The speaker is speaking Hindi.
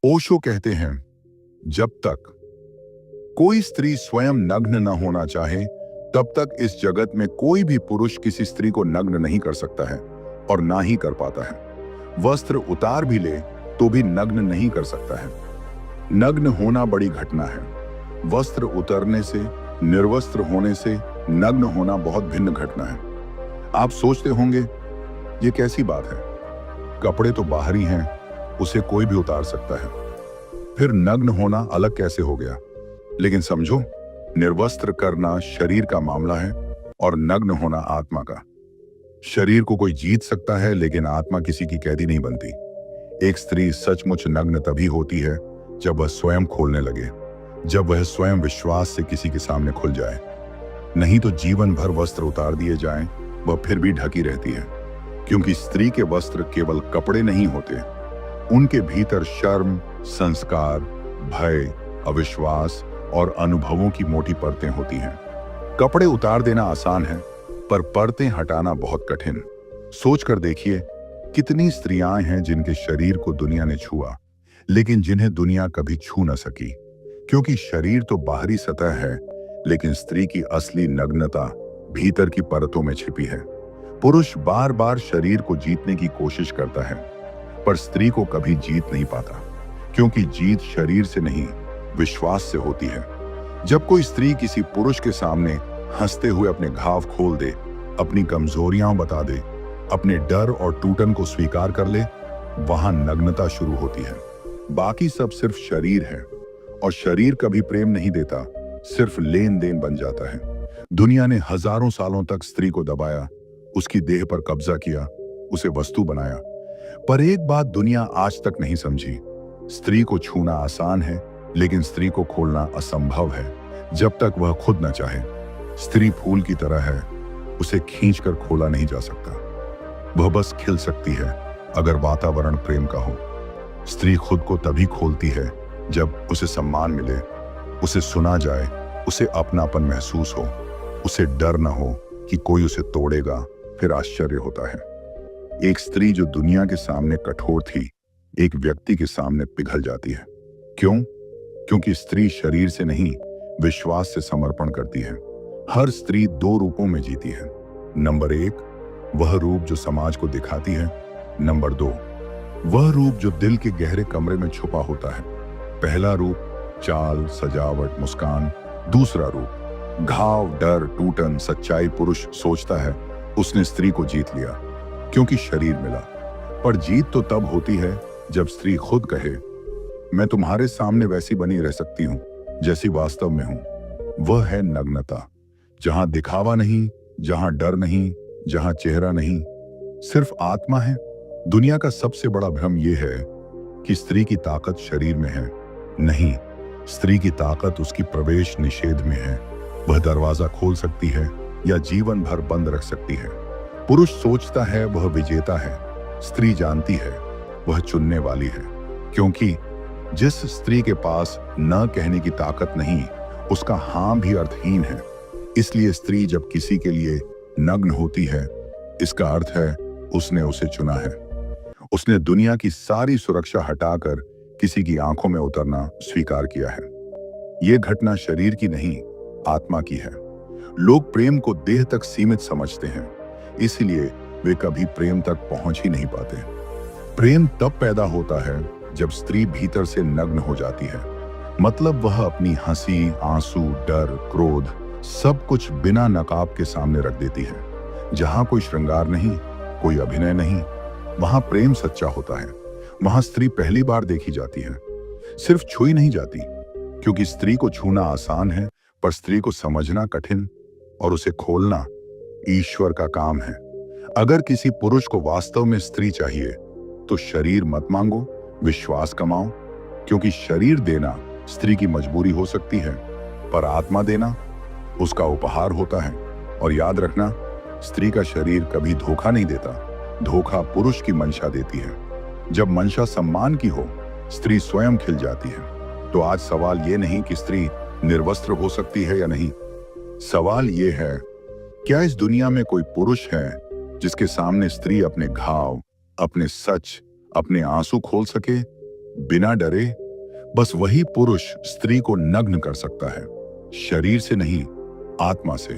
ओशो कहते हैं, जब तक कोई स्त्री स्वयं नग्न न होना चाहे, तब तक इस जगत में कोई भी पुरुष किसी स्त्री को नग्न नहीं कर सकता है और ना ही कर पाता है। वस्त्र उतार भी ले तो भी नग्न नहीं कर सकता है। नग्न होना बड़ी घटना है। वस्त्र उतरने से, निर्वस्त्र होने से नग्न होना बहुत भिन्न घटना है। आप सोचते होंगे, ये कैसी बात है? कपड़े तो बाहर ही हैं, उसे कोई भी उतार सकता है, फिर नग्न होना अलग कैसे हो गया? लेकिन समझो, निर्वस्त्र करना शरीर का मामला है और नग्न होना आत्मा का। शरीर को कोई जीत सकता है, लेकिन आत्मा किसी की कैदी नहीं बनती। एक स्त्री सचमुच नग्न तभी होती है जब वह स्वयं खोलने लगे, जब वह स्वयं विश्वास से किसी के सामने खुल जाए। नहीं तो जीवन भर वस्त्र उतार दिए जाएं, वह फिर भी ढकी रहती है, क्योंकि स्त्री के वस्त्र केवल कपड़े नहीं होते, उनके भीतर शर्म, संस्कार, भय, अविश्वास और अनुभवों की मोटी परतें होती हैं। कपड़े उतार देना आसान है, पर परतें हटाना बहुत कठिन। सोचकर देखिए, कितनी स्त्रियां हैं जिनके शरीर को दुनिया ने छुआ, लेकिन जिन्हें दुनिया कभी छू न सकी, क्योंकि शरीर तो बाहरी सतह है, लेकिन स्त्री की असली नग्नता भीतर की परतों में छिपी है। पुरुष बार बार शरीर को जीतने की कोशिश करता है, पर स्त्री को कभी जीत नहीं पाता, क्योंकि जीत शरीर से नहीं, विश्वास से होती है। जब कोई स्त्री किसी पुरुष के सामने हंसते हुए अपने घाव खोल दे, अपनी कमजोरियां बता दे, अपने डर और टूटन को स्वीकार कर ले, वहां नग्नता शुरू होती है। बाकी सब सिर्फ शरीर है, और शरीर कभी प्रेम नहीं देता, सिर्फ लेन देन बन जाता है। दुनिया ने हजारों सालों तक स्त्री को दबाया, उसकी देह पर कब्जा किया, उसे वस्तु बनाया। पर एक बात दुनिया आज तक नहीं समझी, स्त्री को छूना आसान है, लेकिन स्त्री को खोलना असंभव है, जब तक वह खुद न चाहे। स्त्री फूल की तरह है, उसे खींचकर खोला नहीं जा सकता। वह बस खिल सकती है अगर वातावरण प्रेम का हो। स्त्री खुद को तभी खोलती है जब उसे सम्मान मिले, उसे सुना जाए, उसे अपनापन महसूस हो, उसे डर न हो कि कोई उसे तोड़ेगा। फिर आश्चर्य होता है, एक स्त्री जो दुनिया के सामने कठोर थी, एक व्यक्ति के सामने पिघल जाती है। क्यों? क्योंकि स्त्री शरीर से नहीं, विश्वास से समर्पण करती है। हर स्त्री दो रूपों में जीती है। नंबर 1, वह रूप जो समाज को दिखाती है। नंबर 2, वह रूप जो दिल के गहरे कमरे में छुपा होता है। पहला रूप चाल, सजावट, मुस्कान। दूसरा रूप घाव, डर, टूटन, सच्चाई। पुरुष सोचता है उसने स्त्री को जीत लिया क्योंकि शरीर मिला, पर जीत तो तब होती है जब स्त्री खुद कहे, मैं तुम्हारे सामने वैसी बनी रह सकती हूं जैसी वास्तव में हूं। वह है नग्नता, जहां दिखावा नहीं, जहां डर नहीं, जहां चेहरा नहीं, सिर्फ आत्मा है। दुनिया का सबसे बड़ा भ्रम यह है कि स्त्री की ताकत शरीर में है। नहीं, स्त्री की ताकत उसकी प्रवेश निषेध में है। वह दरवाजा खोल सकती है या जीवन भर बंद रख सकती है। पुरुष सोचता है वह विजेता है, स्त्री जानती है वह चुनने वाली है, क्योंकि जिस स्त्री के पास न कहने की ताकत नहीं, उसका हां भी अर्थहीन है। इसलिए स्त्री जब किसी के लिए नग्न होती है, इसका अर्थ है उसने उसे चुना है। उसने दुनिया की सारी सुरक्षा हटाकर किसी की आंखों में उतरना स्वीकार किया है। यह घटना शरीर की नहीं, आत्मा की है। लोग प्रेम को देह तक सीमित समझते हैं, इसलिए वे कभी प्रेम तक पहुंच ही नहीं पाते। प्रेम तब पैदा होता है जब स्त्री भीतर से नग्न हो जाती है। मतलब वह अपनी हंसी, आंसू, डर, क्रोध सब कुछ बिना नकाब के सामने रख देती है। जहां कोई श्रृंगार नहीं, कोई अभिनय नहीं, वहां प्रेम सच्चा होता है। वहां स्त्री पहली बार देखी जाती है, सिर्फ छुई नहीं जाती, क्योंकि स्त्री को छूना आसान है, पर स्त्री को समझना कठिन और उसे खोलना ईश्वर का काम है। अगर किसी पुरुष को वास्तव में स्त्री चाहिए, तो शरीर मत मांगो, विश्वास कमाओ, क्योंकि शरीर देना स्त्री की मजबूरी हो सकती है, पर आत्मा देना उसका उपहार होता है। और याद रखना, स्त्री का शरीर कभी धोखा नहीं देता, धोखा पुरुष की मंशा देती है। जब मंशा सम्मान की हो, स्त्री स्वयं खिल जाती है। तो आज सवाल ये नहीं कि स्त्री निर्वस्त्र हो सकती है या नहीं, सवाल ये है, क्या इस दुनिया में कोई पुरुष है जिसके सामने स्त्री अपने घाव, अपने सच, अपने आंसू खोल सके? बिना डरे बस वही पुरुष स्त्री को नग्न कर सकता है, शरीर से नहीं, आत्मा से।